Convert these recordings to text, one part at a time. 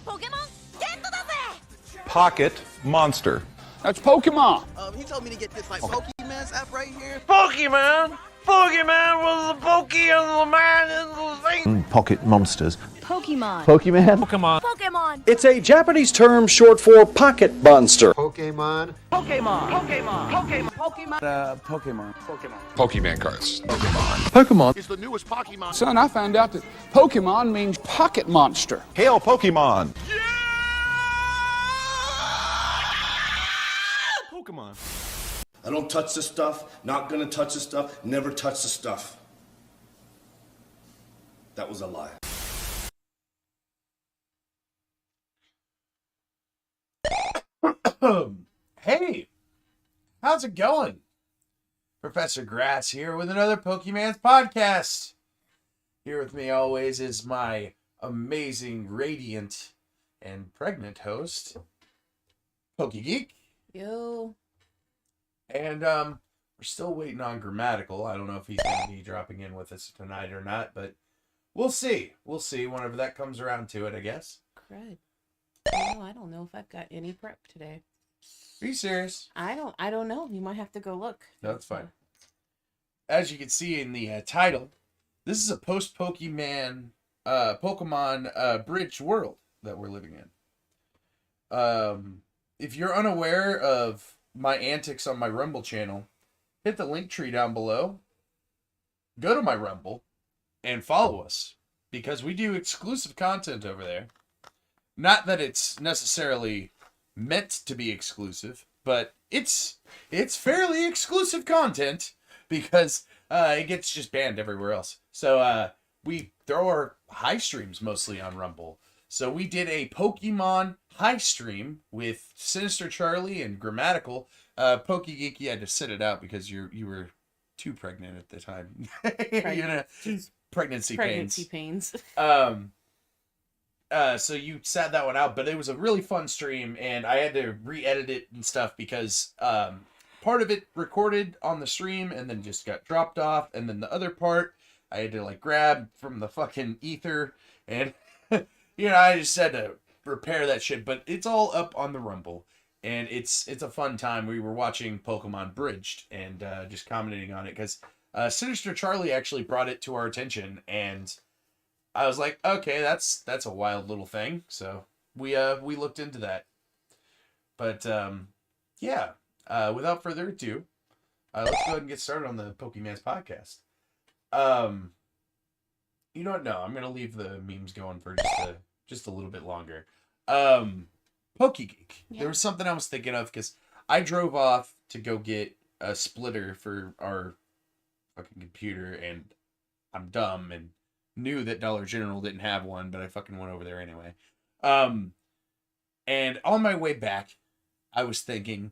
Pokemon getだぜ! Pocket Monster. That's Pokemon. He told me to get this Pokemans app right here. Pokemon was the Pokey of the man in the thing. Pocket monsters. Pokemon. Pokemon. It's a Japanese term short for pocket monster. Pokemon. Pokemon cards. Pokemon. It's the newest Pokemon. Son, I found out that Pokemon means pocket monster. Hail Pokemon. Pokemon. I don't touch this stuff, not gonna touch this stuff, never touch the stuff. That was a lie. Hey, how's it going? Professor Grass here with another Pokemans Podcast. Here with me always is my amazing, radiant, and pregnant host, PokeGeek. Yo. And we're still waiting on Grammatical. I don't know if he's going to be dropping in with us tonight or not, but we'll see. We'll see whenever that comes around to it, I guess. Crud. I don't know if I've got any prep today. Are you serious? I don't know. You might have to go look. No, that's fine. As you can see in the title, this is a post-Pokemon bridge world that we're living in. If you're unaware of my antics on my Rumble channel, hit the link tree down below, go to my Rumble, and follow us, because we do exclusive content over there. Not that it's necessarily meant to be exclusive, but it's fairly exclusive content, because it gets just banned everywhere else. So we throw our high streams mostly on Rumble. So we did a Pokemon high stream with Sinister Charlie and Grammatical. PokeGeek, you had to sit it out because you were too pregnant at the time. Pregnancy pains. So you sat that one out, but it was a really fun stream, and I had to re-edit it and stuff because part of it recorded on the stream and then just got dropped off, and then the other part I had to grab from the fucking ether, and I just had to repair that shit. But it's all up on the Rumble, and it's a fun time. We were watching Pokemon Bridged and just commenting on it because Sinister Charlie actually brought it to our attention, and I was like, okay, that's a wild little thing. So we looked into that. But without further ado, let's go ahead and get started on the Pokemans Podcast. You know what? No, I'm gonna leave the memes going for just a little bit longer. PokeGeek. Yeah. There was something I was thinking of because I drove off to go get a splitter for our fucking computer, and I'm dumb and knew that Dollar General didn't have one, but I fucking went over there anyway. And on my way back, I was thinking,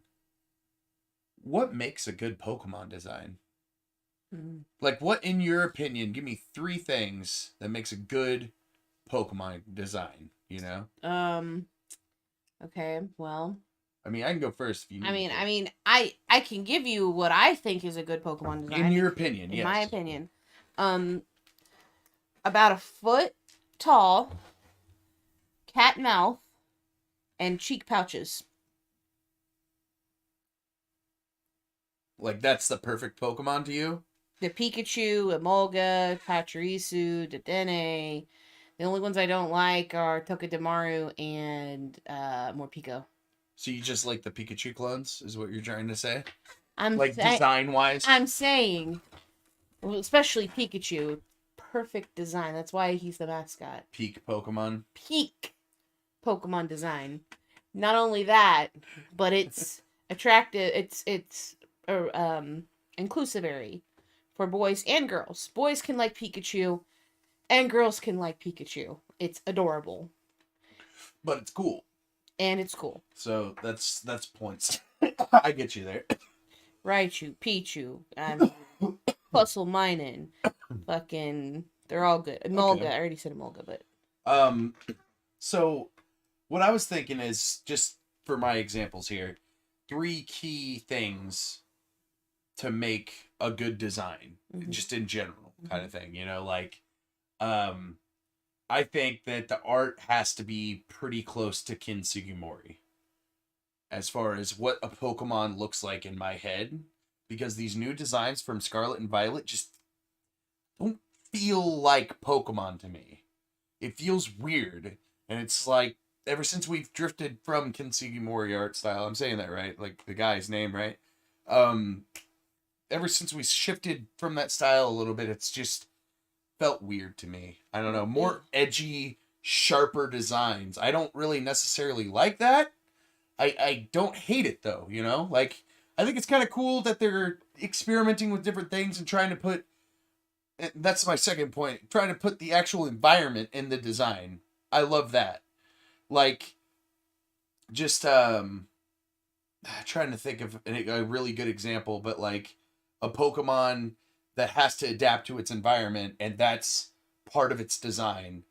what makes a good Pokemon design? What, in your opinion, give me 3 things that makes a good Pokemon design, Okay, well. I can go first if you need I can give you what I think is a good Pokemon design. In your opinion, yes. In my opinion. About a foot tall, cat mouth, and cheek pouches. That's the perfect Pokemon to you? The Pikachu, Emolga, Pachirisu, Dedenne. The only ones I don't like are Togedemaru and Morpeko. So you just like the Pikachu clones, is what you're trying to say? Design-wise? I'm saying, especially Pikachu, perfect design. That's why he's the mascot. Peak Pokemon? Peak Pokemon design. Not only that, but it's attractive. It's inclusive for boys and girls. Boys can like Pikachu, and girls can like Pikachu. It's adorable. But it's cool. And it's cool. So that's points. I get you there. Raichu, Pichu, Puzzle Minin, fucking, they're all good. Emolga, okay. I already said Emolga, but. So what I was thinking is, just for my examples here, 3 key things to make a good design, just in general, kind of thing. I think that the art has to be pretty close to Kin Sugimori as far as what a Pokemon looks like in my head, because these new designs from Scarlet and Violet just don't feel like Pokemon to me. It feels weird, and it's like ever since we've drifted from Kin Sugimori art style, I'm saying that right, like the guy's name, right? Ever since we shifted from that style a little bit, it's just felt weird to me. I don't know, more edgy, sharper designs. I don't really necessarily like that. I don't hate it though, you know? Like, I think it's kind of cool that they're experimenting with different things and trying to put, that's my second point, trying to put the actual environment in the design. I love that. Like, just, trying to think of a really good example, but like a Pokemon that has to adapt to its environment, and that's part of its design.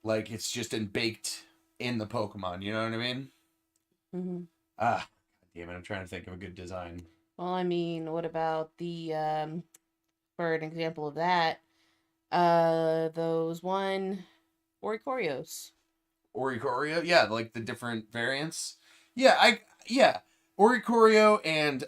Like, it's just baked in the Pokemon, you know what I mean? Mm-hmm. God damn it, I'm trying to think of a good design. Well, I mean, what about the, for an example of that, those Oricorios. Oricorio? Yeah, like the different variants. Yeah, Oricorio and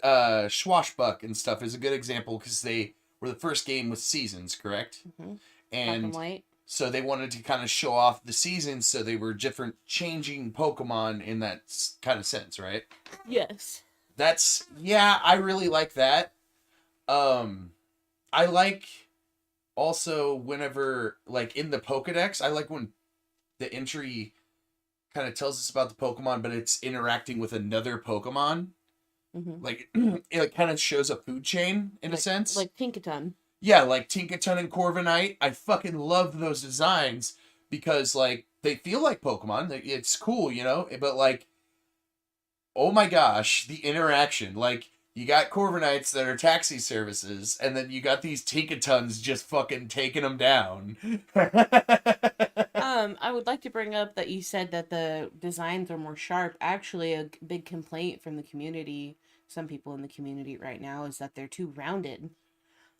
Swashbuck and stuff is a good example because they were the first game with seasons, correct? Mm-hmm. And Black and white. so they wanted to kind of show off the seasons, so they were different changing Pokemon in that kind of sense, right? Yes. I really like that. I like also whenever, like in the Pokedex, I like when the entry kind of tells us about the Pokemon, but it's interacting with another Pokemon. Mm-hmm. Like, it kind of shows a food chain in a sense. Like Tinkaton. Yeah, like Tinkaton and Corviknight. I fucking love those designs because, like, they feel like Pokemon. It's cool, you know? But, like, oh my gosh, the interaction. Like, you got Corviknights that are taxi services, and then you got these Tinkatons just fucking taking them down. I would like to bring up that you said that the designs are more sharp. Actually, a big complaint from the community, some people in the community right now, is that they're too rounded.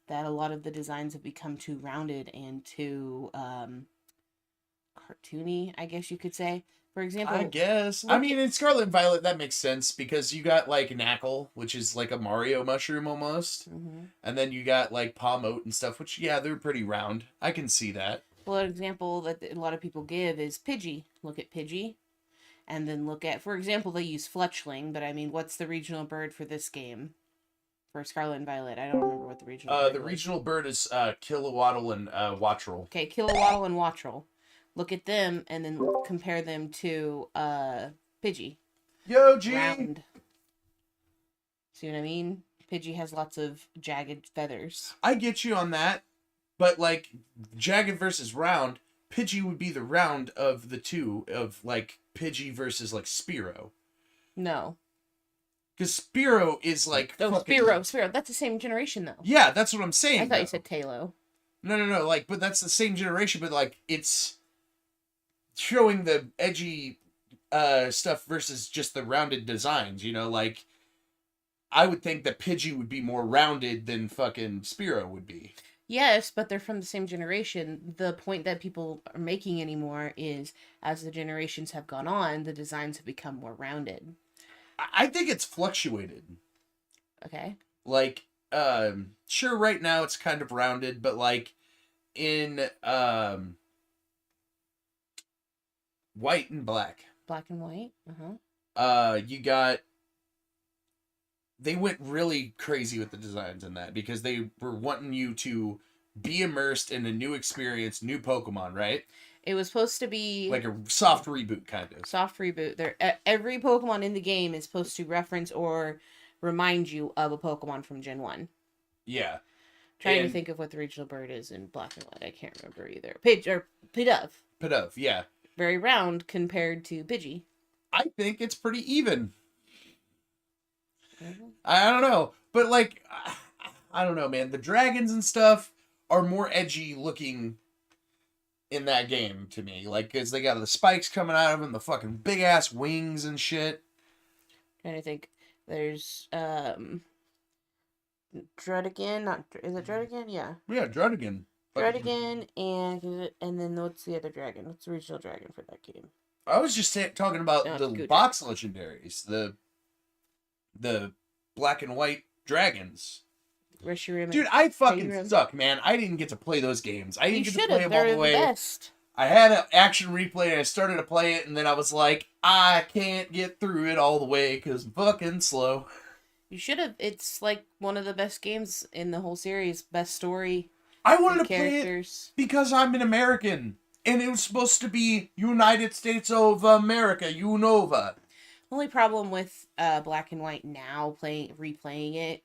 That a lot of the designs have become too rounded and too cartoony, I guess you could say. For example, I guess. I mean, in Scarlet and Violet, that makes sense because you got, like, Knackle, which is like a Mario mushroom almost. Mm-hmm. And then you got, like, Palmote and stuff, which, yeah, they're pretty round. I can see that. Well, an example that a lot of people give is Pidgey. Look at Pidgey. And then look at, for example, they use Fletchling, but I mean, what's the regional bird for this game? For Scarlet and Violet, I don't remember what the regional bird The was. regional bird is Kilowattle and Wattrel. Okay, Kilowattle and Wattrel. Look at them and then compare them to Pidgey. Yo, G! Round. See what I mean? Pidgey has lots of jagged feathers. I get you on that, but, like, jagged versus round, Pidgey would be the round of the two, of, like, Pidgey versus, like, Spearow. No. Because Spearow is, like... Oh, fucking... Spearow. That's the same generation, though. Yeah, that's what I'm saying. I thought you said Talo. No, like, but that's the same generation, but, like, it's showing the edgy stuff versus just the rounded designs, you know, like, I would think that Pidgey would be more rounded than fucking Spearow would be. Yes, but they're from the same generation. The point that people are making anymore is, as the generations have gone on, the designs have become more rounded. I think it's fluctuated. Okay. Like, sure, right now it's kind of rounded, but, like, in, white and black. Black and white? Uh-huh. You got... They went really crazy with the designs in that because they were wanting you to be immersed in a new experience, new Pokemon, right? It was supposed to be... Like a soft reboot, kind of. Soft reboot. Every Pokemon in the game is supposed to reference or remind you of a Pokemon from Gen 1. Yeah. Trying to think of what the regional bird is in Black and White. I can't remember either. Pidove. Pidove, yeah. Very round compared to Pidgey. I think it's pretty even. Mm-hmm. I don't know. But, like, I don't know, man. The dragons and stuff are more edgy looking in that game to me. Like, because they got the spikes coming out of them, the fucking big-ass wings and shit. Trying to think. There's, Drudigan. Is it Drudigan? Yeah. Yeah, Drudigan. Dredigan and then what's the other dragon? What's the regional dragon for that game? I was just talking about No, the it's Gudra. box legendaries, the black and white dragons. Reshiram. Dude, I fucking Reshiram. suck, man. I didn't get to play those games. I You didn't get to should play have. them all They're the way. best. I had an action replay and I started to play it, and then I was like, I can't get through it all the way because I'm fucking slow. You should have. It's like one of the best games in the whole series. Best story. I wanted to good play it characters. because I'm an American, and it was supposed to be United States of America, UNOVA. Only problem with Black and White now replaying it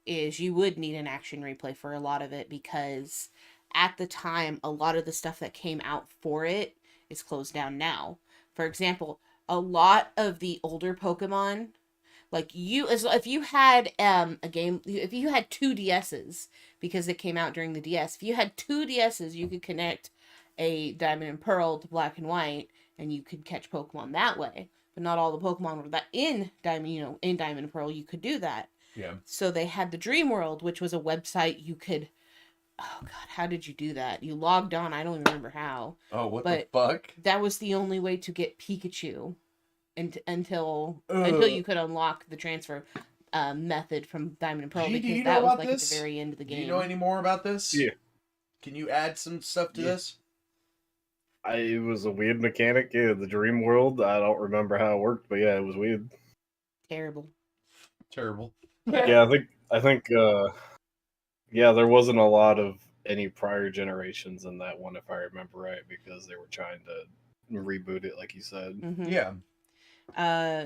is you would need an action replay for a lot of it because at the time a lot of the stuff that came out for it is closed down now. For example, a lot of the older Pokemon, like if you had a game, if you had two DSs because it came out during the DS, if you had two DSs, you could connect a Diamond and Pearl to Black and White, and you could catch Pokemon that way. But not all the Pokemon were that in Diamond, in Diamond and Pearl, you could do that. Yeah. So they had the Dream World, which was a website you could. Oh God, how did you do that? You logged on. I don't even remember how. Oh, what But the fuck? That was the only way to get Pikachu, until you could unlock the transfer method from Diamond and Pearl, Do you because know that was about like this? at the very end of the game. Do you know any more about this? Yeah. Can you add some stuff to this? It was a weird mechanic. Yeah, the Dream World. I don't remember how it worked, but yeah, it was weird. Terrible. Terrible. Yeah, I think. Yeah, there wasn't a lot of any prior generations in that one, if I remember right, because they were trying to reboot it, like you said. Mhm. Yeah.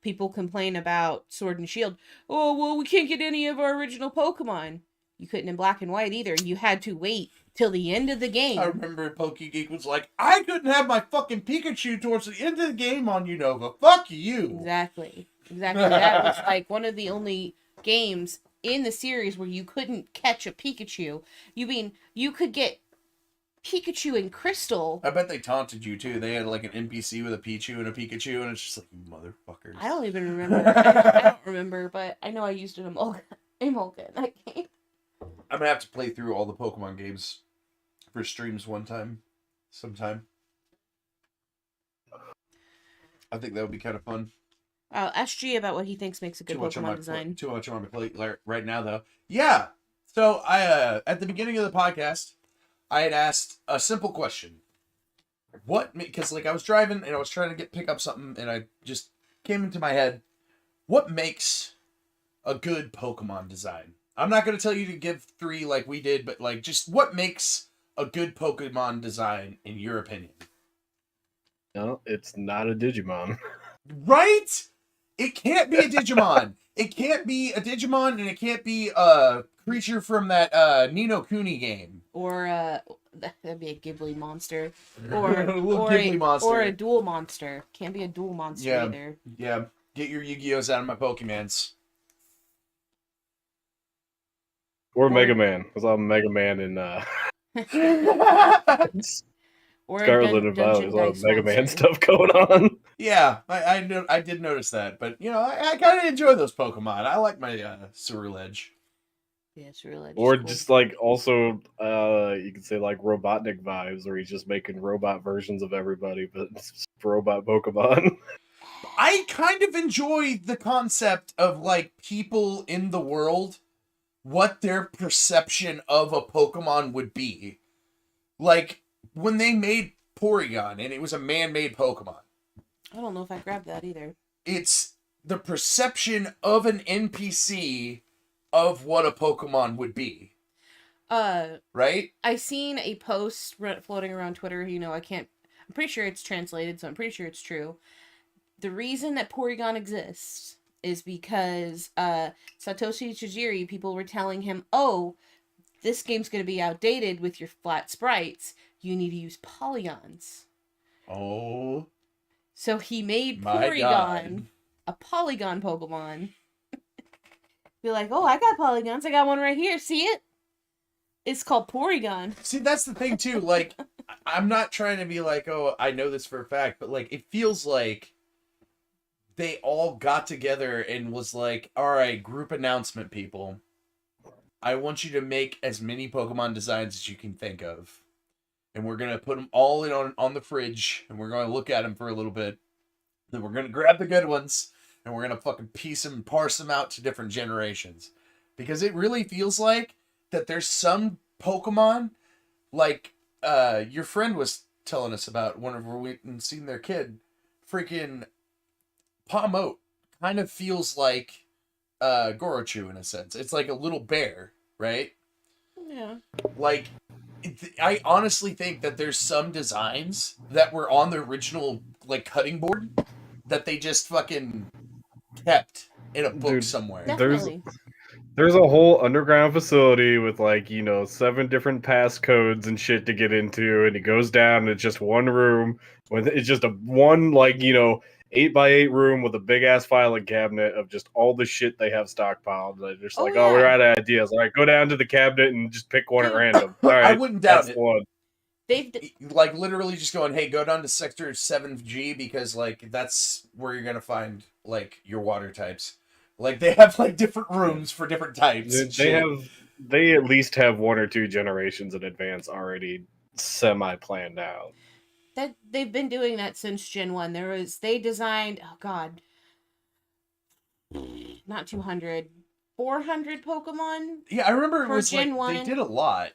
People complain about Sword and Shield. Oh, well, we can't get any of our original Pokemon. You couldn't in Black and White either. You had to wait till the end of the game. I remember PokeGeek was like, I couldn't have my fucking Pikachu towards the end of the game on Unova. Fuck you. Exactly. That was like one of the only games in the series where you couldn't catch a Pikachu. You could get Pikachu and Crystal. I bet they taunted you too. They had like an NPC with a Pichu and a Pikachu, and it's just like, motherfuckers. I don't even remember. I don't remember, but I know I used an Emolga in that game. I'm gonna have to play through all the Pokemon games for streams sometime. I think that would be kind of fun. Ask G about what he thinks makes a good Pokemon design. Too much on my plate right now, though. Yeah. So I at the beginning of the podcast, I had asked a simple question. Because like I was driving and I was trying to pick up something, and I just came into my head. What makes a good Pokemon design? I'm not going to tell you to give 3 like we did, but like just what makes a good Pokemon design in your opinion? No, it's not a Digimon. Right? It can't be a Digimon. It can't be a Digimon, and it can't be a creature from that Ni no Kuni game. Or that'd be a Ghibli monster. Or A little Ghibli monster. Or a dual monster. Can't be a dual monster either. Yeah. Get your Yu-Gi-Ohs out of my Pokemans. Or Mega Man, because I'm Mega Man in Or Scarlet and Violet. There's a lot of Dice Mega Man monster. stuff going on. Yeah, I did notice that, but you know, I kind of enjoy those Pokemon. I like my Ceruledge. Yeah, it's really Or cool. just like also, you could say like Robotnik vibes, where he's just making robot versions of everybody, but it's just robot Pokemon. I kind of enjoy the concept of like people in the world, what their perception of a Pokemon would be. Like when they made Porygon and it was a man-made Pokemon. I don't know if I grabbed that either. It's the perception of an NPC of what a Pokemon would be. Right? I seen a post floating around Twitter. I'm pretty sure it's translated, so I'm pretty sure it's true. The reason that Porygon exists is because Satoshi Tajiri, people were telling him, oh, this game's going to be outdated with your flat sprites. You need to use polygons. Oh. So he made My Porygon God. a polygon Pokemon. Be like, oh, I got polygons. I got one right here. See it? It's called Porygon. See, that's the thing, too. Like, I'm not trying to be like, oh, I know this for a fact, but, like, it feels like they all got together and was like, all right, group announcement, people. I want you to make as many Pokemon designs as you can think of. And we're going to put them all in on the fridge, and we're going to look at them for a little bit. Then we're going to grab the good ones, and we're going to fucking piece them and parse them out to different generations. Because it really feels like that there's some Pokemon, like your friend was telling us about whenever we seen their kid, freaking Palmote kind of feels like Gorochu in a sense. It's like a little bear, right? Yeah. Like, I honestly think that there's some designs that were on the original like cutting board that they just fucking kept in a book somewhere. Definitely. There's a whole underground facility with 7 different passcodes and shit to get into, and it goes down and it's just one room with it's just a one 8x8 room with a big ass filing cabinet of just all the shit they have stockpiled. They're just we're out of ideas. All right, go down to the cabinet and just pick one at random. All right, I wouldn't doubt that's it. One. They've literally just going, hey, go down to sector 7G because that's where you're gonna find your water types. They have different rooms for different types. They at least have 1 or 2 generations in advance already semi planned out. That they've been doing that since Gen 1. They designed, oh god, not 200, 400 Pokemon. Yeah, I remember it was Gen 1. They did a lot.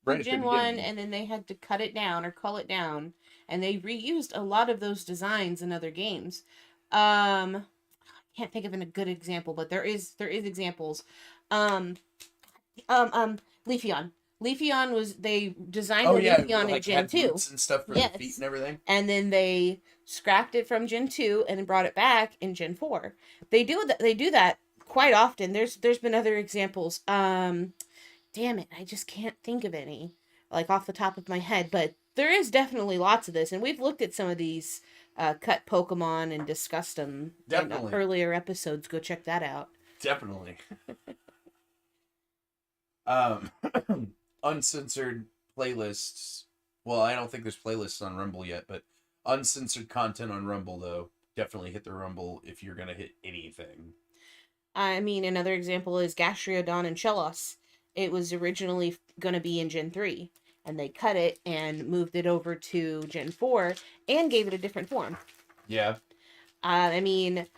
For Gen 1, and then they had to cut it down or cull it down, and they reused a lot of those designs in other games. I can't think of a good example, but there is examples. Leafeon. Leafeon was, they designed Leafeon in Gen 2. And stuff for the feet and everything. And then they scrapped it from Gen 2 and brought it back in Gen 4. They do that quite often. There's been other examples. Damn it, I just can't think of any off the top of my head, but there is definitely lots of this, and we've looked at some of these cut Pokemon and discussed them in earlier episodes. Go check that out. Definitely. Uncensored playlists. Well, I don't think there's playlists on Rumble yet, but uncensored content on Rumble, though. Definitely hit the Rumble if you're going to hit anything. I mean, another example is Gastrodon and Shellos. It was originally going to be in Gen 3, and they cut it and moved it over to Gen 4 and gave it a different form. Yeah. I mean,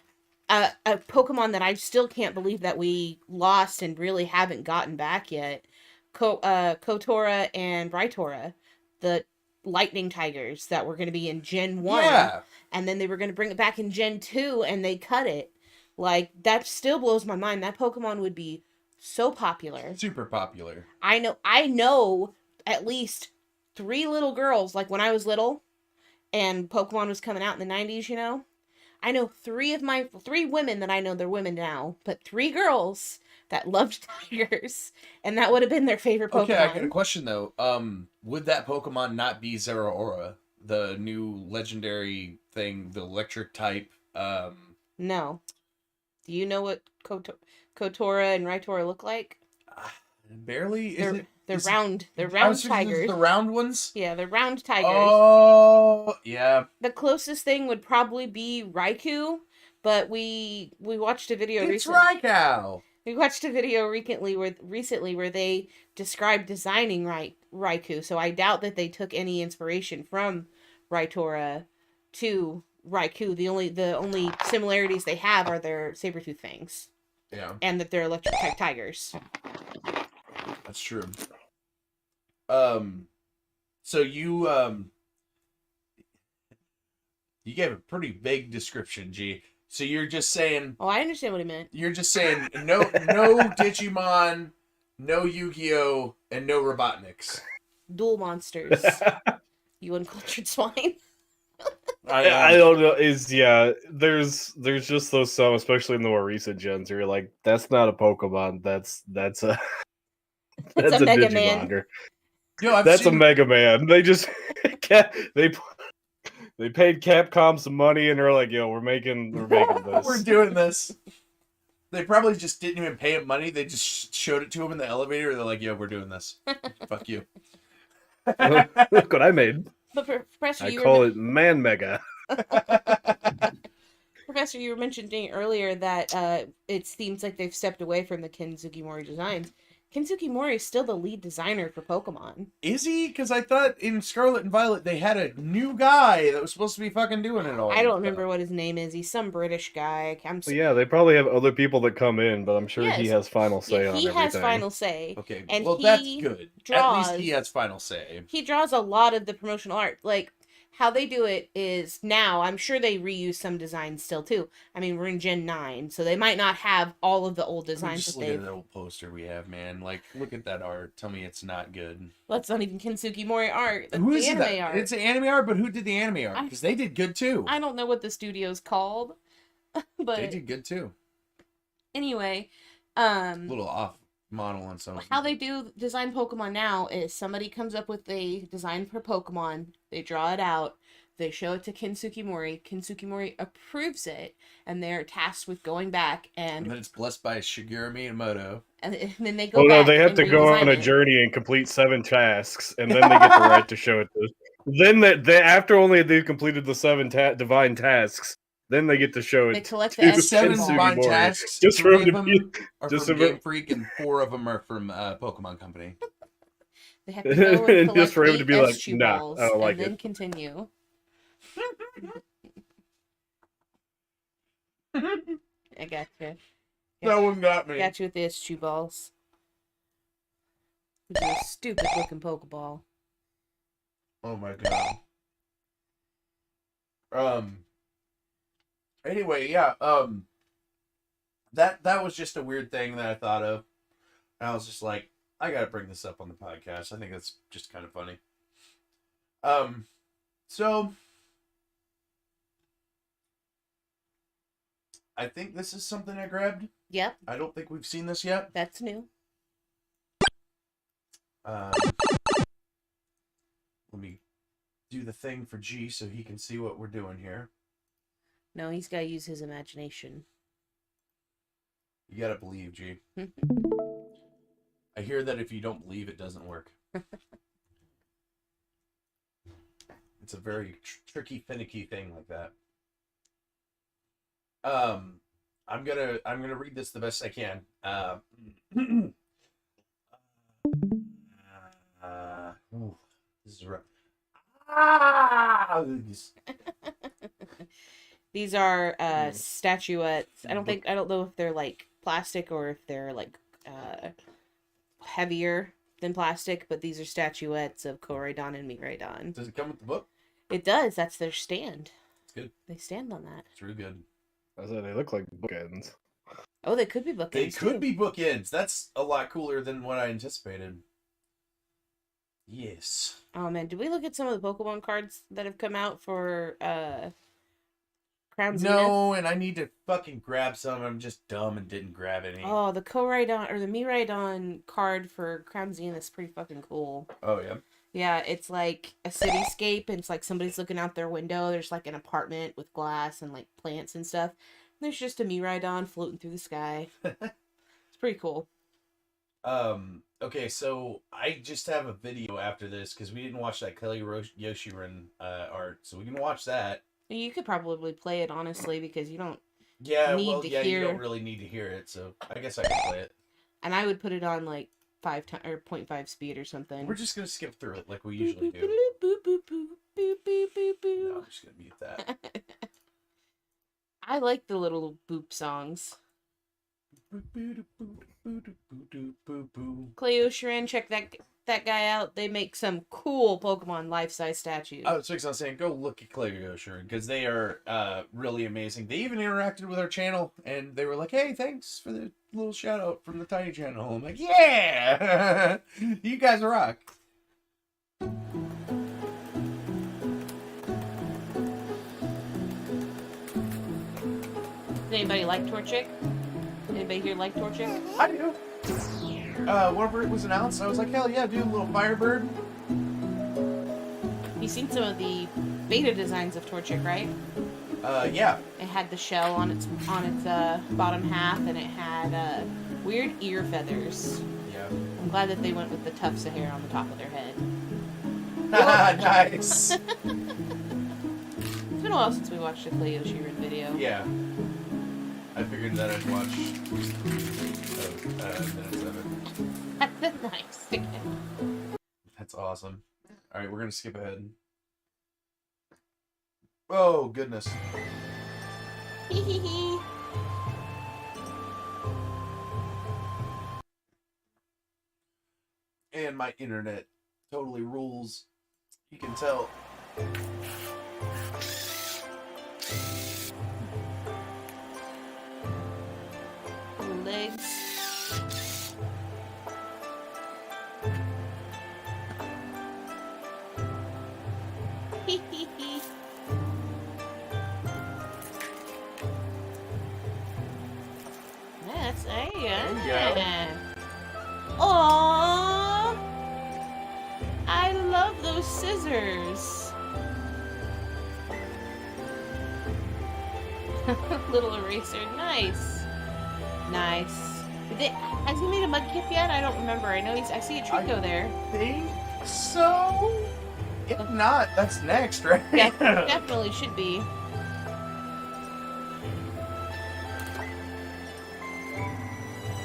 a Pokemon that I still can't believe that we lost and really haven't gotten back yet. Kotora and Rhytora, the lightning tigers that were going to be in Gen 1. Yeah. And then they were going to bring it back in Gen 2, and they cut it. That still blows my mind. That Pokemon would be so popular. Super popular. I know at least 3 little girls, when I was little and Pokemon was coming out in the 90s, I know 3 women that I know, they're women now, but 3 girls that loved tigers, and that would have been their favorite Pokemon. Okay, I got a question though. Would that Pokemon not be Zeraora, the new legendary thing, the electric type? No. Do you know what Kotora and Rhytora look like? Barely. They're round. They're round tigers. The round ones? Yeah, they're round tigers. Oh, yeah. The closest thing would probably be Raikou, but we watched a video recently. It's Raikou. We watched a video recently where they described designing Raikou, so I doubt that they took any inspiration from Rhytora to Raikou. The only similarities they have are their saber-tooth fangs. Yeah. And that they're electric type tigers. That's true. So you gave a pretty vague description, G. So you're just saying... Oh, I understand what he meant. You're just saying no Digimon, no Yu-Gi-Oh, and no Robotniks. Dual monsters. You uncultured swine. I don't know. There's just those some, especially in the more recent gens, where you're like, that's not a Pokemon. That's a Mega Digimon. Man. That's a Mega Man. They just they paid Capcom some money and they're like, yo, we're making this. We're doing this. They probably just didn't even pay him money. They just showed it to him in the elevator. They're like, yo, we're doing this. Fuck you. Look what I made. But Professor, I call it Man Mega. Professor, you were mentioning earlier that it seems like they've stepped away from the Ken Sugimori designs. Kensuke Mori is still the lead designer for Pokemon. Is he? Because I thought in Scarlet and Violet they had a new guy that was supposed to be fucking doing it all. I don't remember what his name is. He's some British guy. Well, yeah, they probably have other people that come in, but I'm sure he has final say on everything. He has final say. Okay, and well, that's good. At least he has final say. He draws a lot of the promotional art. Like, how they do it is now, I'm sure they reuse some designs still too. I mean, we're in Gen 9, so they might not have all of the old designs Just that look they. at that old poster we have, man. Like, look at that art. Tell me it's not good. Well, it's not even Kensuke Mori art. That's Who the is anime art. It's the anime art, but who did the anime art? Because they did good too. I don't know what the studio's called, but they did good too. Anyway, A little off model on some. how they do design Pokemon now is somebody comes up with a design for Pokemon, they draw it out, they show it to Kensuke Mori. Kensuke Mori approves it, and they're tasked with going back and then it's blessed by Shigeru Miyamoto. And then they go. Oh no, back they have and to go on a redesign it. journey and complete 7 tasks, and then they get the right to show it to. Then they after only they've completed the 7 divine tasks, then they get to show it. They collect to the 7 Kensuke divine Mori. tasks. Just for 3 him of to them be. are Just from for, Game Freak, and 4 of them are from Pokemon Company. They have to go and collect just for him to be like, Eschew nah, balls I don't like and then it. continue. I gotcha. That one got me. Got you with the Eschew balls. With your stupid looking Pokeball. Oh my god. Anyway, yeah. That was just a weird thing that I thought of. And I was just like, I gotta bring this up on the podcast. I think that's just kind of funny. So I think this is something I grabbed. Yep. I don't think we've seen this yet. That's new. Let me do the thing for G so he can see what we're doing here. No, he's got to use his imagination. You gotta believe, G. I hear that if you don't believe, it doesn't work. It's a very tricky, finicky thing like that. I'm gonna read this the best I can. This is rough. These are statuettes. I don't know if they're like plastic or if they're like heavier than plastic, but these are statuettes of Koraidon and Miraidon. Does it come with the book? It does. That's their stand. It's good. They stand on that. It's really good. I said they look like bookends. Oh, they could be bookends. They could too. be bookends. That's a lot cooler than what I anticipated. Yes. Oh man, did we look at some of the Pokemon cards that have come out for Crown Zenith? No, and I need to fucking grab some. I'm just dumb and didn't grab any. Oh, the Koraidon or the Miraidon card for Crown Zenith is pretty fucking cool. Oh yeah. Yeah, it's like a cityscape, and it's like somebody's looking out their window. There's like an apartment with glass and like plants and stuff. And there's just a Miraidon floating through the sky. It's pretty cool. Okay, so I just have a video after this because we didn't watch that Kelly Yoshirin art, so we can watch that. You could probably play it honestly because you don't. Yeah, need well, to yeah, hear... you don't really need to hear it, so I guess I can play it. And I would put it on like 0.5 speed or something. We're just gonna skip through it like we usually do. No, I'm just gonna mute that. I like the little boop songs. Cleo Sharan, check that guy out. They make some cool Pokemon life-size statues. I was fixing on saying, go look at Cleo Yoshirin because they are really amazing. They even interacted with our channel and they were like, "Hey, thanks for the little shout out from the Tiny channel." I'm like, "Yeah, you guys rock." Does anybody like Torchic? Anybody here like Torchic? I do. Whenever it was announced, I was like, hell yeah, dude, little Firebird. You've seen some of the beta designs of Torchic, right? Yeah. It had the shell on its bottom half, and it had weird ear feathers. Yeah. I'm glad that they went with the tufts of hair on the top of their head. Nice. It's been a while since we watched a Cleo Sheeran video. Yeah. I figured that I'd watch minutes of it. Nice. That's awesome. All right, we're gonna skip ahead. Oh goodness. And my internet totally rules. You can tell. Legs. That's There you Aww, I love those scissors. Little eraser, nice. Has he made a Mudkip yet? I don't remember. I see a Trico there. I think so. If not, that's next, right? Yeah, definitely should be.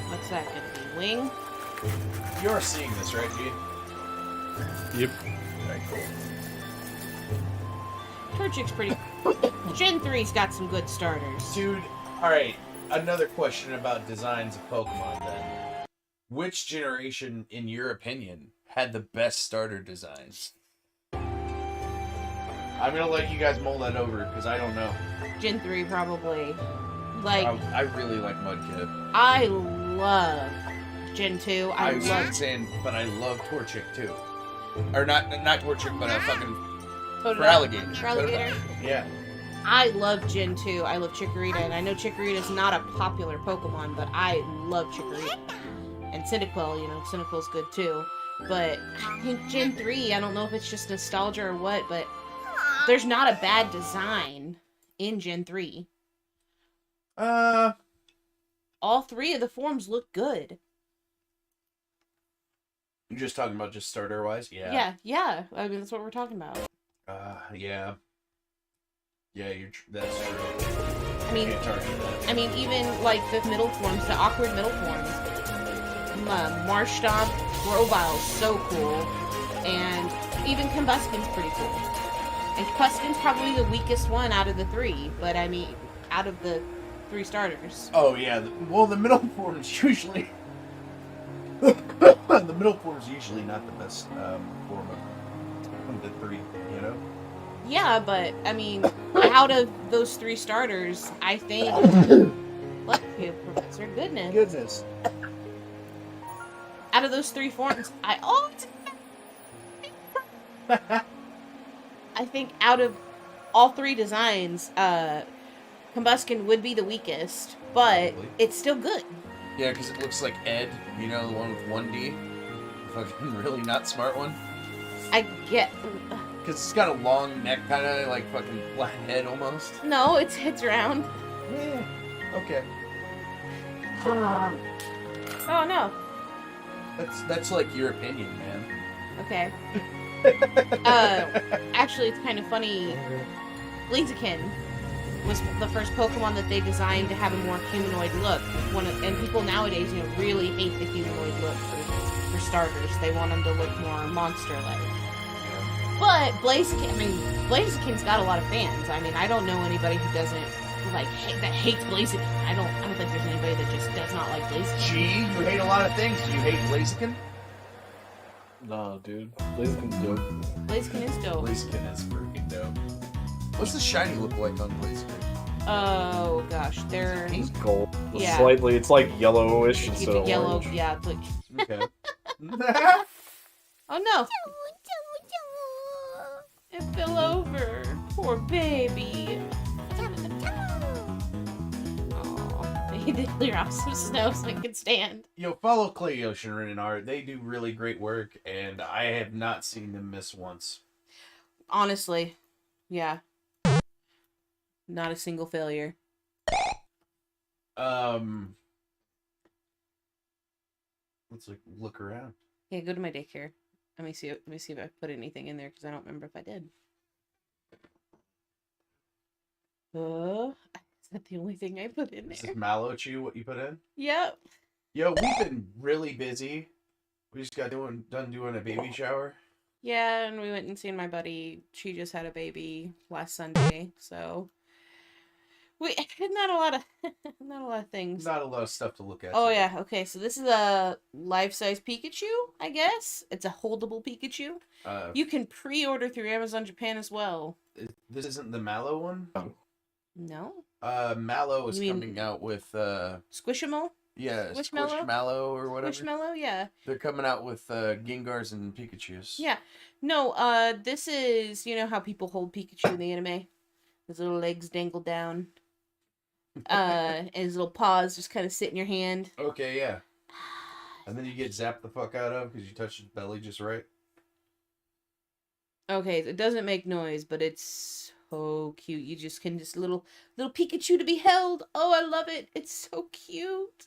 What's that gonna be? Wing? You're seeing this, right, Gene? Yep. Very cool. Torchic's pretty. Gen 3's got some good starters. Dude, alright. Another question about designs of Pokemon then. Which generation, in your opinion, had the best starter designs? I'm gonna let you guys mull that over, because I don't know. Gen 3 probably. Like, I really like Mudkip. I love Gen 2. I was saying, but I love Torchic too. Or not Torchic, but fucking Feraligatr. Feraligatr? Yeah. I love Gen 2. I love Chikorita, and I know Chikorita's not a popular Pokemon, but I love Chikorita. And Cyndaquil, Cyndaquil's good too. But I think Gen 3, I don't know if it's just nostalgia or what, but there's not a bad design in Gen 3. All three of the forms look good. You're just talking about just starter-wise? Yeah. Yeah. I mean, that's what we're talking about. Yeah. Yeah, that's true. I mean, even like the middle forms, the awkward middle forms. Marshtomp, Grovile's so cool, and even Combuskin's pretty cool. And Combuskin's probably the weakest one out of the three, but I mean, out of the three starters. Oh yeah, the middle form's usually the middle form's usually not the best form of the three, Yeah, but I mean, out of those three starters, I think. Bless you, Professor. Goodness. Out of those three forms, I think out of all three designs, Combuskin would be the weakest, but it's still good. Yeah, because it looks like Ed, the one with 1D. Fucking really not smart one. I get. Because it's got a long neck, kind of like fucking flat head almost. No, its head's round. Yeah. Okay. Oh no. That's like your opinion, man. Okay. Actually, it's kind of funny. Blaziken was the first Pokemon that they designed to have a more humanoid look. And people nowadays, really hate the humanoid look for starters. They want them to look more monster-like. But Blaziken's got a lot of fans. I mean, I don't know anybody who doesn't that hates Blaziken. I don't think there's anybody that just does not like Blaziken. Gee, you hate a lot of things. Do you hate Blaziken? No, dude. Blaziken's dope. Blaziken is dope. Blaziken is freaking dope. What's the shiny look like on Blaziken? Oh gosh, they're It's gold. Yeah. Slightly, it's like yellowish it's instead of yellow. orange. Yeah, it's like. Okay. Oh no! It fell over. Poor baby. Aw, he did clear off some snow so I could stand. Follow Clay Ocean and Art. They do really great work, and I have not seen them miss once. Honestly, yeah. Not a single failure. Let's look around. Yeah, go to my daycare. Let me see if I put anything in there because I don't remember if I did. that the only thing I put in This there? is Mallow Chew, what you put in? Yep. Yo, we've been really busy. We just got done doing a baby shower. Yeah, and we went and seen my buddy. She just had a baby last Sunday, so we not a lot of things. Not a lot of stuff to look at. Oh today. yeah, okay. So this is a life-size Pikachu, I guess. It's a holdable Pikachu. You can pre-order through Amazon Japan as well. This isn't the Mallow one? No. Mallow is You mean- coming out with Squishmallow? yeah, Squishmallow? Squishmallow or whatever. Squishmallow, yeah. They're coming out with Gengars and Pikachus. Yeah. No, this is, you know how people hold Pikachu in the anime? His little legs dangle down. And his little paws just kind of sit in your hand. Okay, yeah. And then you get zapped the fuck out of because you touched his belly just right. Okay, it doesn't make noise, but it's so cute. You just can little Pikachu to be held. Oh, I love it. It's so cute.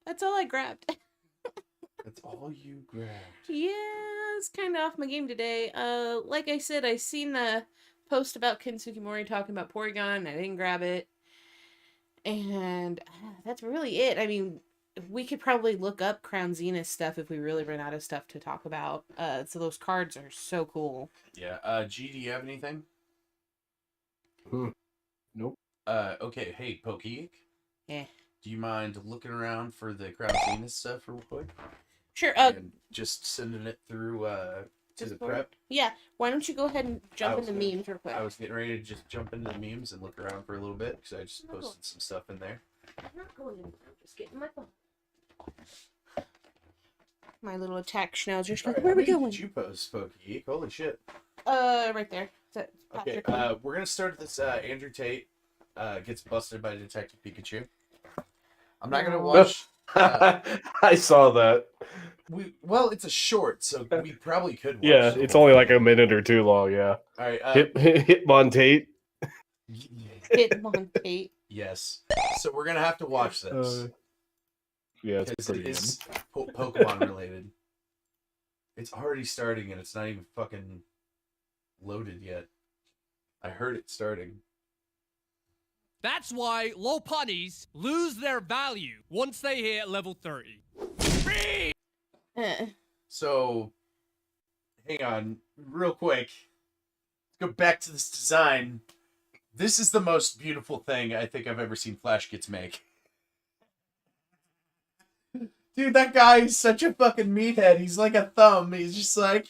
That's all I grabbed. That's all you grabbed. Yeah, it's kind of off my game today. Like I said, I seen the post about Kensuke Mori talking about Porygon. I didn't grab it. And that's really it. I mean, we could probably look up Crown Zenith stuff if we really run out of stuff to talk about. So those cards are so cool. Yeah. G, do you have anything? Nope. Okay. Hey, Pokeek. Yeah. Do you mind looking around for the Crown Zenith stuff real quick? Sure. And just sending it through to the Discord? prep. Yeah. Why don't you go ahead and jump into memes real quick? I was getting ready to just jump into the memes and look around for a little bit because I just posted some stuff in there. I'm not going in. I'm just getting my phone. My little attack schnauzers. All right, Where are we how many going? did you post, Pokeek? Holy shit. Right there. Is that Okay, Patrick? we're gonna start this. Andrew Tate gets busted by Detective Pikachu. I'm not gonna watch. I saw that. Well, it's a short, so we probably could watch. Yeah, it. it's only like a minute or two long. Yeah. All right. Hitmontate. Hitmontate. Yes. So we're gonna have to watch this. Yeah, it's because pretty it is good. Pokemon related. It's already starting and it's not even fucking loaded yet. I heard it starting. That's why low putties lose their value once they hit level 30. So, hang on, real quick. Let's go back to this design. This is the most beautiful thing I think I've ever seen Flash Kids make. Dude, that guy is such a fucking meathead. He's like a thumb. He's just like...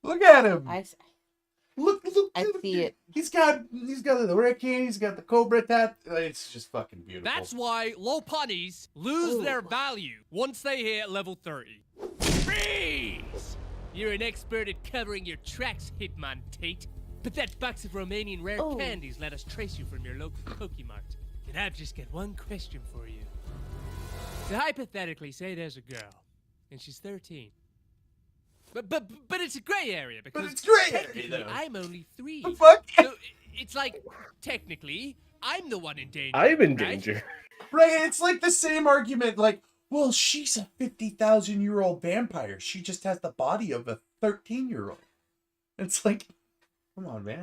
Look at him. Look. I see it. He's got the hurricane. He's got the cobra tat. It's just fucking beautiful. That's why low putties lose their value once they hit level 30. Freeze! You're an expert at covering your tracks, Hitman Tate. But that box of Romanian rare candies let us trace you from your local Pokemart. And I've just got one question for you. So hypothetically, say there's a girl, and she's 13. But it's a gray area because it's gray area, technically though. I'm only 3. The fuck? So it's like technically I'm the one in danger. I'm in right? danger. Right, it's like the same argument, like, well, she's a 50,000-year-old vampire. She just has the body of a 13-year-old. It's like, come on, man.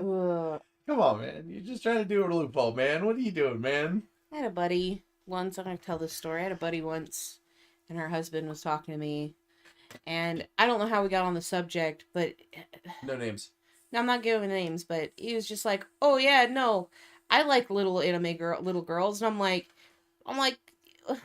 Come on, man. You're just trying to do a loophole, man. What are you doing, man? I had a buddy once. I'm going to tell this story. I had a buddy once, and her husband was talking to me. And I don't know how we got on the subject, but... No names. No, I'm not giving names, but he was just like, oh, yeah, no. I like little little girls. And I'm like, what? And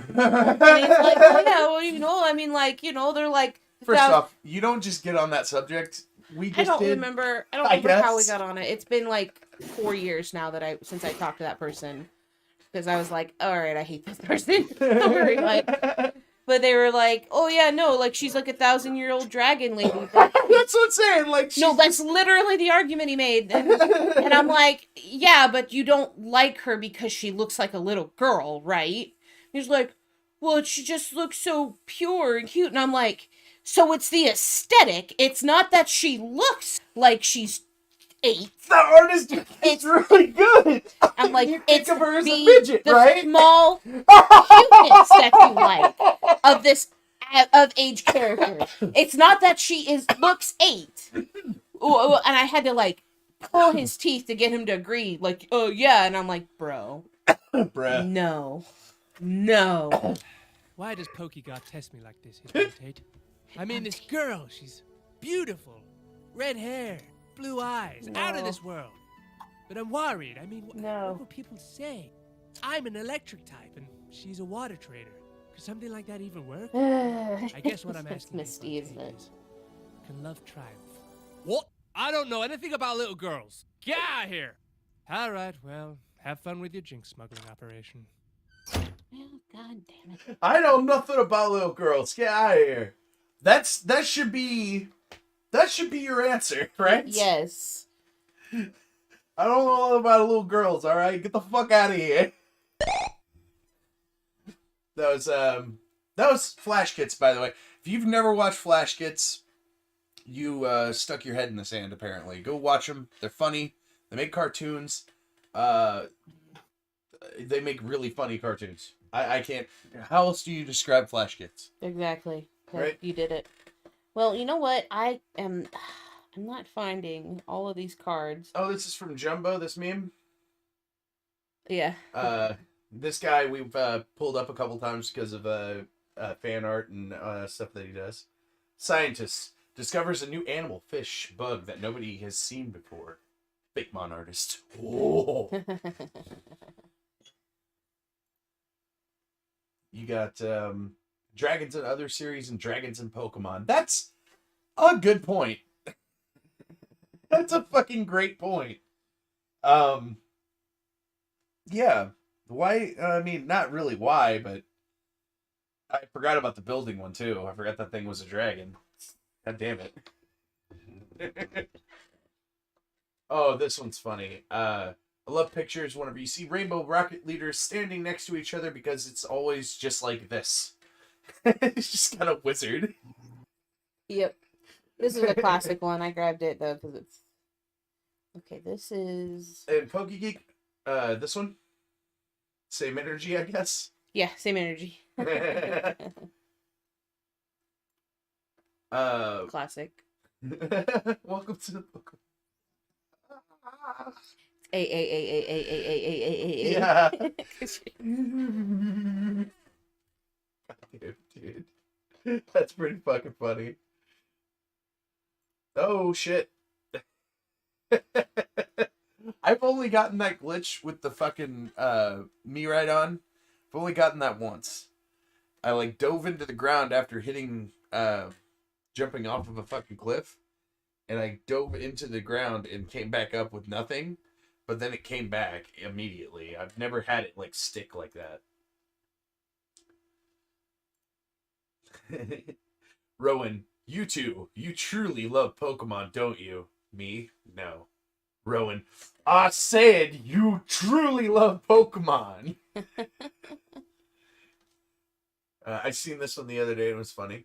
he's like, oh, yeah, well, you know, I mean, like, you know, they're like... First off, you don't just get on that subject. I don't remember how we got on it. It's been like 4 years now since I talked to that person. Because I was like, all right, I hate this person. But they were like, oh yeah, no, like she's like 1,000-year-old dragon lady. That's what I'm saying. Like, no, that's literally the argument he made. And I'm like, yeah, but you don't like her because she looks like a little girl, right? He's like, well, she just looks so pure and cute. And I'm like, so it's the aesthetic. It's not that she looks like she's 8. The artist is really good. I'm like, you it's think of her as the, a midget, the right? small cuteness that you like of this of age character. It's not that she looks 8. And I had to like pull his teeth to get him to agree. Like, oh yeah, and I'm like, bro, Bruh. no. Why does PokeGod test me like this, Hitman Tate? I mean, this girl, she's beautiful. Red hair, blue eyes, out of this world. But I'm worried. I mean, what will people say? I'm an electric type, and she's a water trader. Could something like that even work? I guess what I'm asking Misty, isn't it? is, can love triumph? What? I don't know anything about little girls. Get out of here! All right, well, have fun with your jinx smuggling operation. Oh, God damn it. I know nothing about little girls. Get out of here. That should be your answer, right? Yes. I don't know all about little girls, all right? Get the fuck out of here. That was Flash Kits, by the way. If you've never watched Flash Kits, you stuck your head in the sand, apparently. Go watch them. They're funny. They make cartoons. They make really funny cartoons. I can't... How else do you describe Flash Kits? Exactly. Right? You did it. Well, you know what? I'm not finding all of these cards. Oh, this is from Jumbo, this meme? Yeah. This guy we've pulled up a couple times because of fan art and stuff that he does. Scientist discovers a new animal, fish, bug that nobody has seen before. Pokemon artist. Oh. You got Dragons and Other Series and Dragons and Pokemon. That's a good point. That's a fucking great point. Yeah. Why? I mean, not really why, but I forgot about the building one too. I forgot that thing was a dragon. God damn it. Oh, this one's funny. I love pictures whenever you see rainbow rocket leaders standing next to each other because it's always just like this. It's just kind of wizard. Yep. This is a classic one. I grabbed it though because it's... Okay, this is... And PokeGeek, this one? Same energy, I guess? Yeah, same energy. Classic. Welcome to the book. Yeah. Dude. That's pretty fucking funny. Oh, shit. I've only gotten that glitch with the fucking me right on. I've only gotten that once. I like dove into the ground after hitting jumping off of a fucking cliff, and I dove into the ground and came back up with nothing, but then it came back immediately. I've never had it like stick like that. Rowan, you truly love Pokemon, don't you? Me? No. Rowan, I said you truly love Pokemon. I seen this one the other day and it was funny.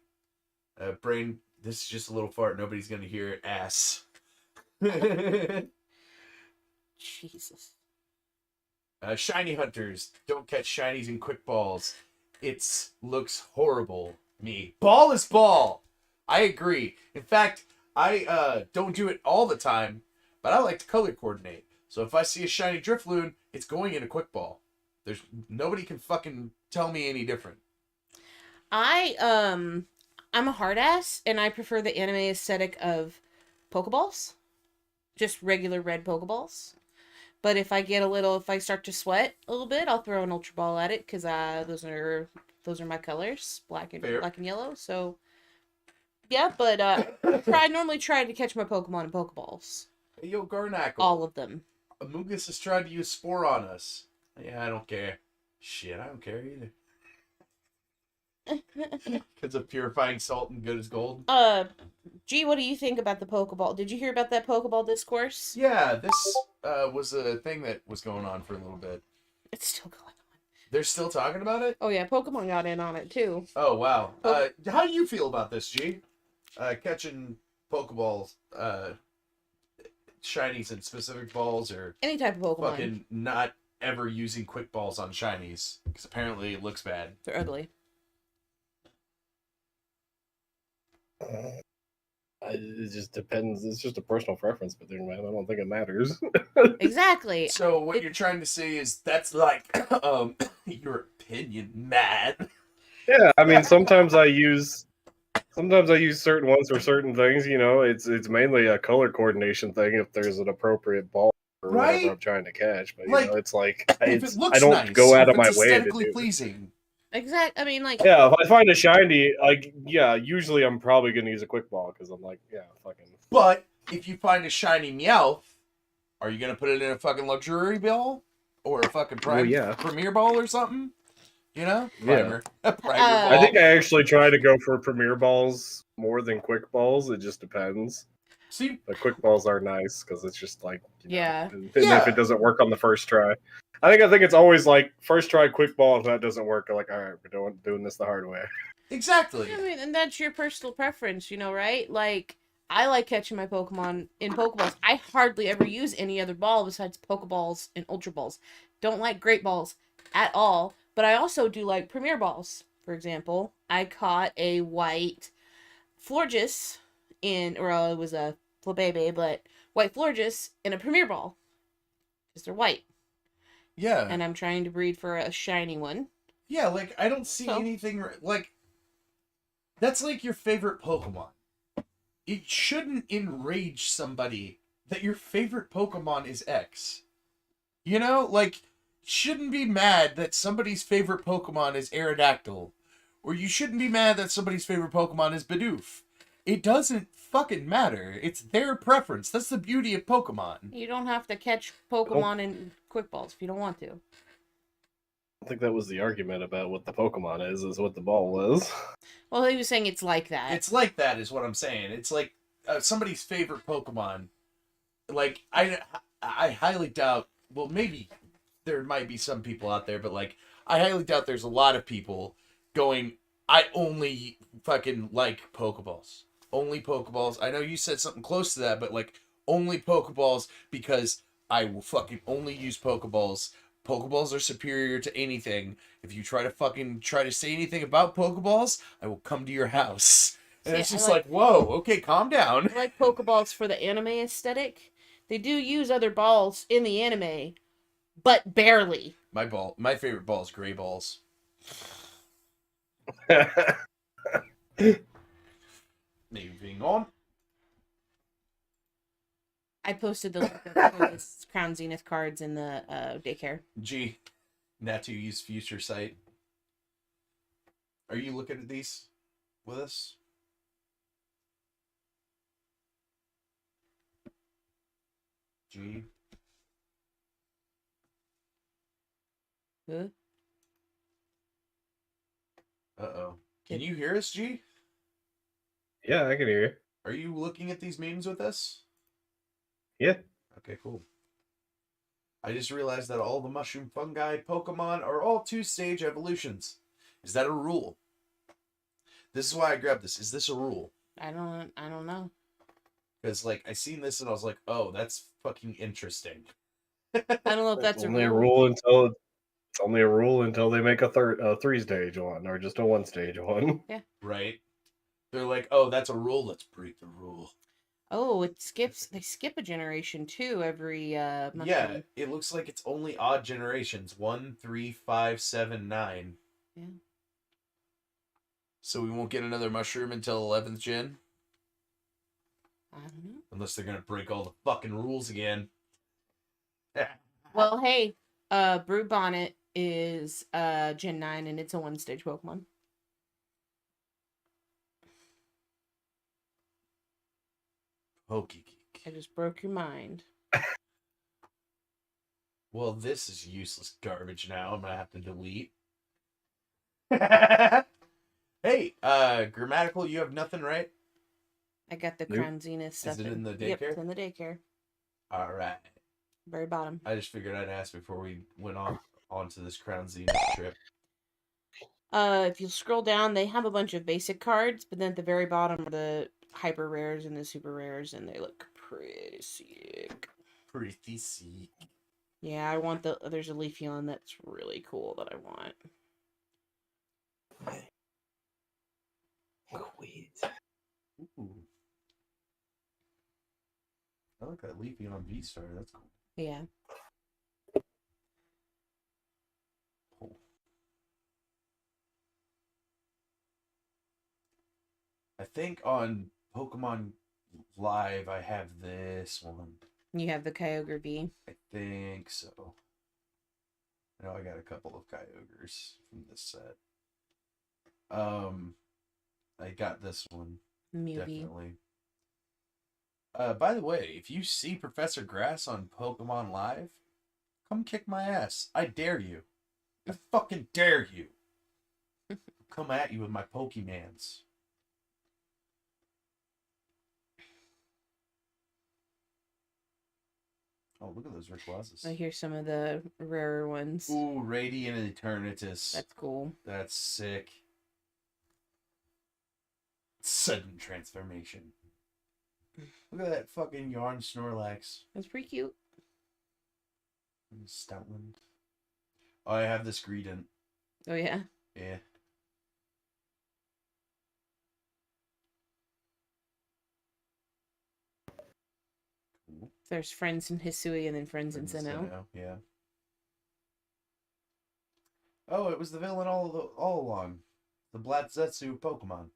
Brain, this is just a little fart. Nobody's going to hear it. Ass. Jesus. Shiny hunters. Don't catch shinies in quick balls. It looks horrible. Me. Ball is ball. I agree. In fact, I don't do it all the time, but I like to color coordinate. So if I see a shiny Drifloon, it's going in a quick ball. Nobody can fucking tell me any different. I'm a hard ass, and I prefer the anime aesthetic of Pokeballs. Just regular red Pokeballs. But if I start to sweat a little bit, I'll throw an Ultra Ball at it, because those are my colors, black and yellow. So, yeah, but I normally try to catch my Pokemon in Pokeballs. Hey, yo, Garnackle. All of them. Amogus has tried to use Spore on us. Yeah, I don't care. Shit, I don't care either. Because of purifying salt and good as gold. G, what do you think about the Pokeball? Did you hear about that Pokeball discourse? Yeah, this was a thing that was going on for a little bit. It's still going on. They're still talking about it? Oh yeah, Pokemon got in on it too. Oh wow. How do you feel about this, G? Catching Pokeballs, shinies in specific balls, or any type of Pokemon. Fucking not ever using quick balls on shinies because apparently it looks bad. They're ugly. It just depends. It's just a personal preference, but man, I don't think it matters. Exactly. So what you're trying to say is that's like your opinion, man. Yeah, I mean, sometimes I use certain ones for certain things. You know, it's mainly a color coordination thing if there's an appropriate ball or whatever I'm trying to catch. But you know, it's like if it looks I don't nice, go out if of my it's way to aesthetically do it. pleasing. Exact. I mean, like. Yeah, if I find a shiny, like usually I'm probably gonna use a quick ball because I'm like, fucking. But if you find a shiny Meowth, are you gonna put it in a fucking luxury ball or a fucking premier ball or something? You know, primer ball. I think I actually try to go for premier balls more than quick balls. It just depends. See, the quick balls are nice because it's just like and if it doesn't work on the first try, I think it's always like first try quick ball. If that doesn't work, like all right, we're doing this the hard way. Exactly. I mean, and that's your personal preference, right? Like, I like catching my Pokemon in Pokeballs. I hardly ever use any other ball besides Pokeballs and Ultra Balls. Don't like Great Balls at all, but I also do like Premier Balls. For example, I caught a white Florges it was a Flabébé, but white Florges in a Premier Ball. Because they're white. Yeah. And I'm trying to breed for a shiny one. Yeah, like, I don't see anything, like, that's like your favorite Pokemon. It shouldn't enrage somebody that your favorite Pokemon is X. You know, like, shouldn't be mad that somebody's favorite Pokemon is Aerodactyl. Or you shouldn't be mad that somebody's favorite Pokemon is Bidoof. It doesn't fucking matter. It's their preference. That's the beauty of Pokemon. You don't have to catch Pokemon in quick balls if you don't want to. I think that was the argument about what the Pokemon is what the ball was. Well, he was saying it's like that. It's like that is what I'm saying. It's like somebody's favorite Pokemon. Like, I highly doubt, well, maybe there might be some people out there, but, like, I highly doubt there's a lot of people going, I only fucking like Pokeballs. Only Pokeballs. I know you said something close to that, but, like, only Pokeballs because I will fucking only use Pokeballs. Pokeballs are superior to anything. If you try to say anything about Pokeballs, I will come to your house. And it's just like, whoa, okay, calm down. I like Pokeballs for the anime aesthetic. They do use other balls in the anime, but barely. My favorite ball is gray balls. Moving on. I posted the link of the Crown Zenith cards in the daycare. Gee, Natu use Future Sight. Are you looking at these with us? G. Huh? Uh-oh. Can you hear us, G? Yeah, I can hear you. Are you looking at these memes with us? Yeah. Okay, cool. I just realized that all the mushroom fungi Pokemon are all 2-stage evolutions. Is that a rule? This is why I grabbed this. Is this a rule? I don't know. Because, like, I seen this and I was like, oh, that's fucking interesting. I don't know if that's only a rule until it's only a rule until they make a 3-stage one or just a 1-stage one. Yeah. Right. They're like, oh, that's a rule. Let's break the rule. Oh, they skip a generation too every month. Yeah, it looks like it's only odd generations. 1, 3, 5, 7, 9. Yeah. So we won't get another mushroom until 11th gen? I don't know. Unless they're gonna break all the fucking rules again. Well, hey, Brood Bonnet is Gen 9 and it's a 1-stage Pokemon. Pokegeek. I just broke your mind. Well, this is useless garbage now. I'm gonna have to delete. Hey, grammatical, you have nothing, right? I got the Crown Zenith stuff. Is it in the daycare? Yep, it's in the daycare. Alright. Very bottom. I just figured I'd ask before we went onto this Crown Zenith trip. If you scroll down, they have a bunch of basic cards, but then at the very bottom are the hyper rares and the super rares, and they look pretty sick. Pretty sick. Yeah, I want there's a Leafeon that's really cool that I want. Quit. Ooh. I like that Leafy on V-Star. That's cool. Yeah. Cool. I think on Pokemon Live I have this one. You have the Kyogre V. I think so. I know I got a couple of Kyogres from this set. I got this one. Mew V. Definitely. By the way, if you see Professor Grass on Pokemon Live, come kick my ass. I dare you. I fucking dare you. Come at you with my Pokemans. Oh, look at those Rayquazas. Here's some of the rarer ones. Ooh, Radiant Eternatus. That's cool. That's sick. Sudden transformation. Look at that fucking Yarn Snorlax. That's pretty cute. Stoutland. Oh, I have this Greedent. Oh, yeah? Yeah. Cool. There's Friends in Hisui and then Friends in Sinnoh. Yeah. Oh, it was the villain all along. The Blatzetsu Pokemon.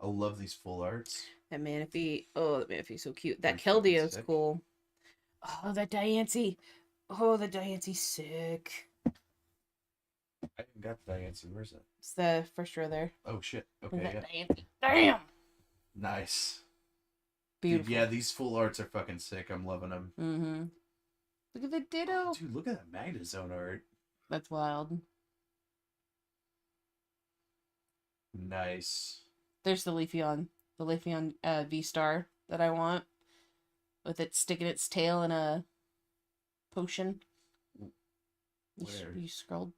I love these full arts. That Manaphy. Oh, that Manaphy's so cute. That That's fucking Keldeo's sick. cool. Oh, that Diancie. Oh, the Diancie's sick. I haven't got the Diancie. Where's it? It's the first row there. Oh, shit. Look Okay, at yeah. that Diancie. Damn! Nice. Beautiful. Dude, yeah, these full arts are fucking sick. I'm loving them. Mm-hmm. Look at the Ditto. Dude, look at that Magnezone art. That's wild. Nice. There's the Leafeon V-Star that I want. With it sticking its tail in a potion. Where? You scroll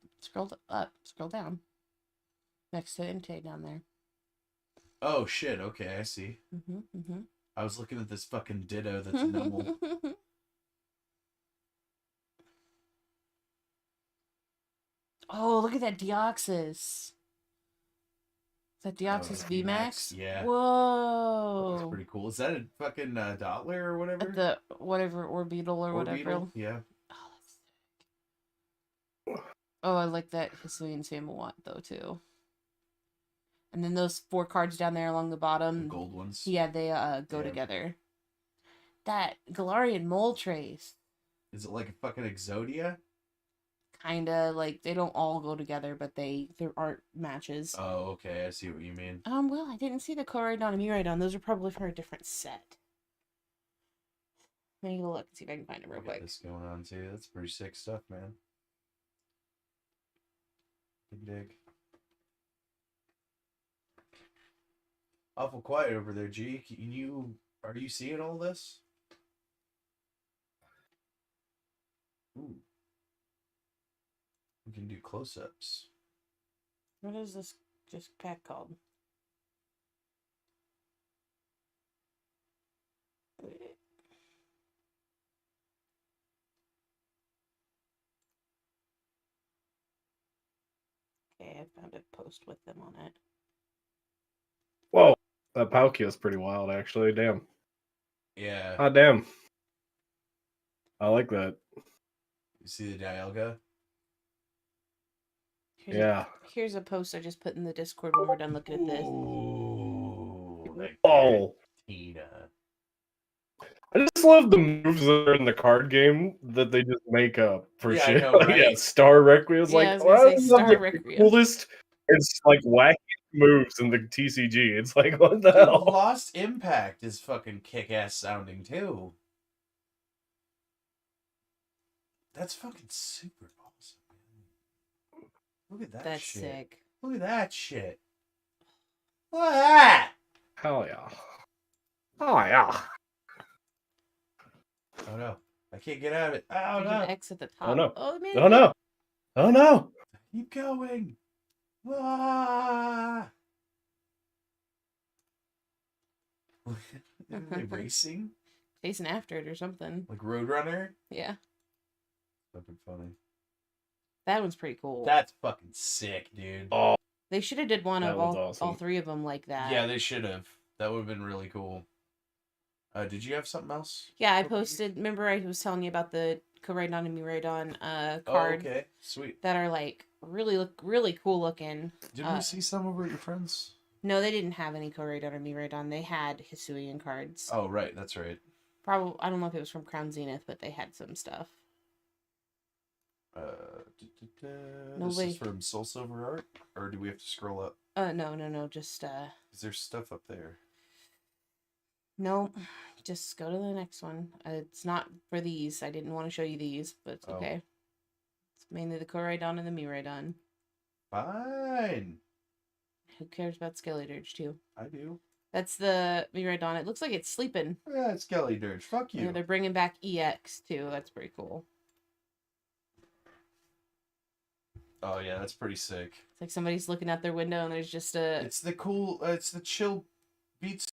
up, scroll down. Next to Entei down there. Oh, shit. Okay, I see. Mm-hmm. I was looking at this fucking Ditto that's normal. Oh, look at that Deoxys. Is that Deoxys VMAX? Yeah. Whoa. That's pretty cool. Is that a fucking Dottler or whatever? The whatever Orbeetle or whatever. Orbeetle? Yeah. Oh, that's sick. Oh, I like that Hisuian Samawat though too. And then those 4 cards down there along the bottom. The gold ones. Yeah, they go together. That Galarian Moltres. Is it like a fucking Exodia? Kinda like they don't all go together, but there aren't matches. Oh, okay. I see what you mean. Well, I didn't see the Koraidon and Miraidon. Those are probably from a different set. Let me go look and see if I can find it real Got quick. this going on too. That's pretty sick stuff, man. Big dig. Awful quiet over there, G. Are you seeing all this? Ooh. We can do close-ups. What is this pack called? Okay, I found a post with them on it. Whoa, that Palkia is pretty wild, actually. Damn. Yeah. Ah, damn. I like that. You see the Dialga? Here's a post I just put in the Discord when we're done looking at this. Ooh. Oh. Tina. I just love the moves that are in the card game that they just make up for Yeah, I shit. know, right? Yeah, Star Requiem is Yeah, like I was gonna say one Star of the Requiem. coolest. It's like wacky moves in the TCG. It's like, what the Dude, hell? Lost Impact is fucking kick-ass sounding too. That's fucking super awesome, man. Look at that That's shit. sick. Look at that shit. Look at that! Hell yeah. Oh yeah. Oh no. I can't get out of it. Oh There's no. an X at the top. Oh no. Oh man. Oh no. Oh no. Keep going. Ah! Are they racing? Chasing after it or something. Like Roadrunner? Yeah. Fucking funny. That one's pretty cool. That's fucking sick, dude. Oh, They should have did one That of was all awesome. three of them like that. Yeah, they should have. That would have been really cool. Did you have something else? Yeah, I posted. Remember, I was telling you about the Koraidon and Miraidon card Oh, okay. Sweet. that are like really cool looking. Did we see some over at your friends? No, they didn't have any Koraidon or Miraidon. They had Hisuian cards. Oh, right. That's right. Probably, I don't know if it was from Crown Zenith, but they had some stuff. This is from Soul Silver Art, or do we have to scroll up? No, just Is there stuff up there? no, just go to the next one. It's not for these. I didn't want to show you these, but it's okay. It's mainly the Koraidon and the Miraidon. Fine. Who cares about Skelly Dirge too? I do. That's the Miraidon. It looks like it's sleeping. Yeah, it's Skelly Dirge. Fuck you. Yeah, they're bringing back EX too. That's pretty cool. Oh yeah, that's pretty sick. It's like somebody's looking out their window and there's just a. It's the cool. It's the chill beats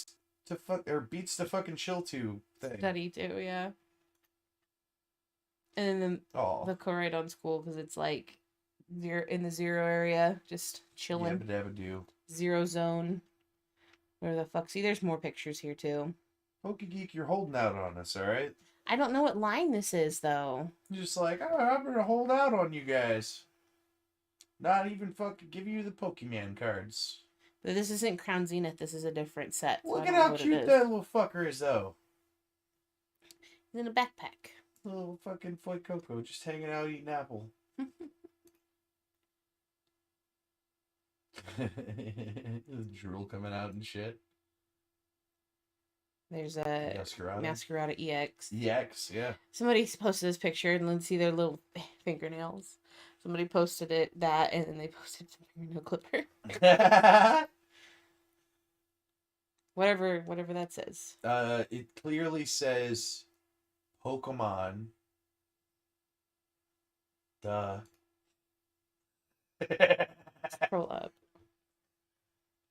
to fucking chill to thing. Study too, yeah. And then the Koraidon's cool because it's like in the zero area, just chilling. Yabba-dabba-doo. Zero zone. Where the fuck? See, there's more pictures here too. Pokegeek, you're holding out on us, all right? I don't know what line this is though. You're just like, oh, I'm gonna hold out on you guys. Not even fucking give you the Pokemon cards. But this isn't Crown Zenith. This is a different set. So Look I at don't know how what it cute is. that little fucker is, though. He's in a backpack. Little fucking Foy Coco just hanging out eating apple. Drool coming out and shit. There's a Masquerada EX. EX, yeah. Somebody posted this picture and let's see their little fingernails. Somebody posted that and then they posted some fingernail clipper. whatever that says. It clearly says Pokemon. Duh. Scroll up.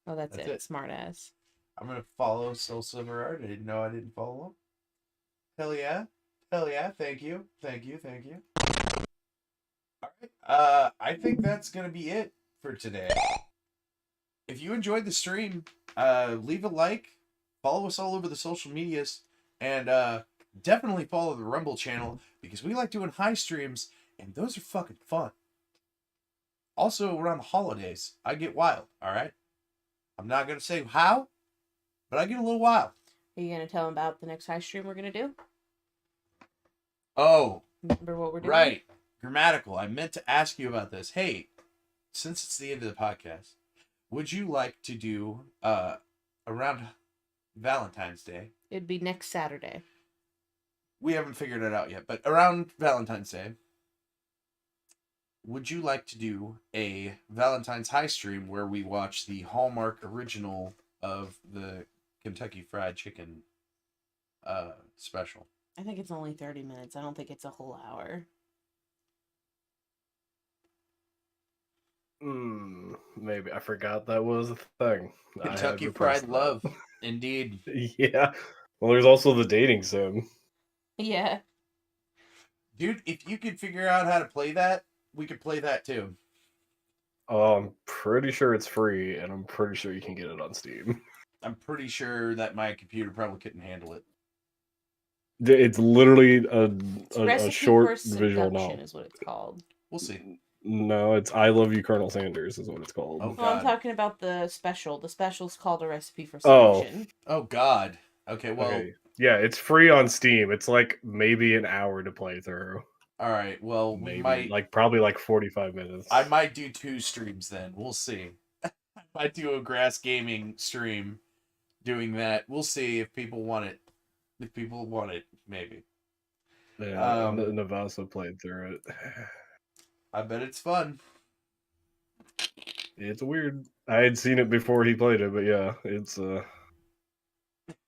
Oh, that's it. Smart ass. I'm gonna follow Soul Silver Art. I didn't know I didn't follow him. Hell yeah. Hell yeah. Thank you. Alright. I think that's gonna be it for today. If you enjoyed the stream, leave a like, follow us all over the social medias, and definitely follow the Rumble channel because we like doing high streams and those are fucking fun. Also around the holidays, I get wild, alright? I'm not gonna say how, but I get a little wild. Are you gonna tell them about the next high stream we're gonna do? Oh, remember what we're doing? Right. Grammatical. I meant to ask you about this. Hey, since it's the end of the podcast, would you like to do around Valentine's Day? It'd be next Saturday. We haven't figured it out yet, but around Valentine's Day, would you like to do a Valentine's High stream where we watch the Hallmark original of the Kentucky Fried Chicken special? I think it's only 30 minutes. I don't think it's a whole hour. Maybe. I forgot that was a thing. Kentucky Fried Love. Indeed. Yeah. Well, there's also the dating sim. Yeah. Dude, if you could figure out how to play that, we could play that too. I'm pretty sure it's free, and I'm pretty sure you can get it on Steam. I'm pretty sure that my computer probably couldn't handle it. It's literally a Recipe short for visual Seduction novel. is what it's called. We'll see. No, it's I Love You, Colonel Sanders is what it's called. Oh, Well, I'm talking about the special. The special's called A Recipe for Oh. Seduction. Oh, God. Okay, well... Okay. Yeah, it's free on Steam. It's like maybe an hour to play through. All right, well, we Maybe, might... probably 45 minutes. I might do 2 streams then. We'll see. I might do a Grass Gaming stream doing that. We'll see if people want it. If people want it, maybe. Yeah, Navasa played through it. I bet it's fun. It's weird. I had seen it before he played it, but yeah, it's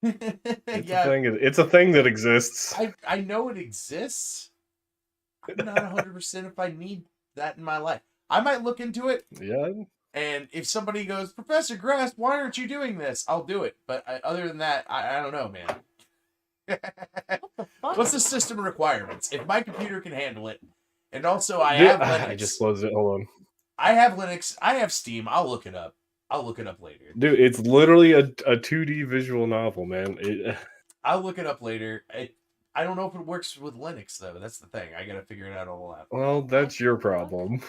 it's a thing. It's a thing that exists. I know it exists. I'm not 100% if I need that in my life. I might look into it. Yeah. And if somebody goes, Professor Grass, why aren't you doing this? I'll do it. But other than that, I don't know, man. What's the system requirements? If my computer can handle it, and also I have Linux. I just closed it. Hold on. I have Linux. I have Steam. I'll look it up. I'll look it up later. Dude, it's literally a 2D visual novel, man. I'll look it up later. I don't know if it works with Linux, though. That's the thing. I gotta figure it out all out. Well, that's your problem.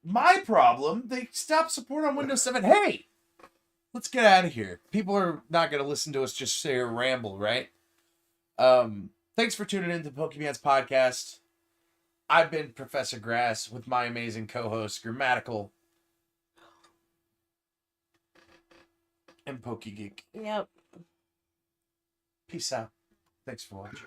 My problem? They stopped support on Windows 7. Hey! Let's get out of here. People are not gonna listen to us just say or ramble, right? Thanks for tuning in to Pokemans Podcast. I've been Professor Grass with my amazing co-host, Grammatical and PokeGeek. Yep. Peace out. Thanks for watching.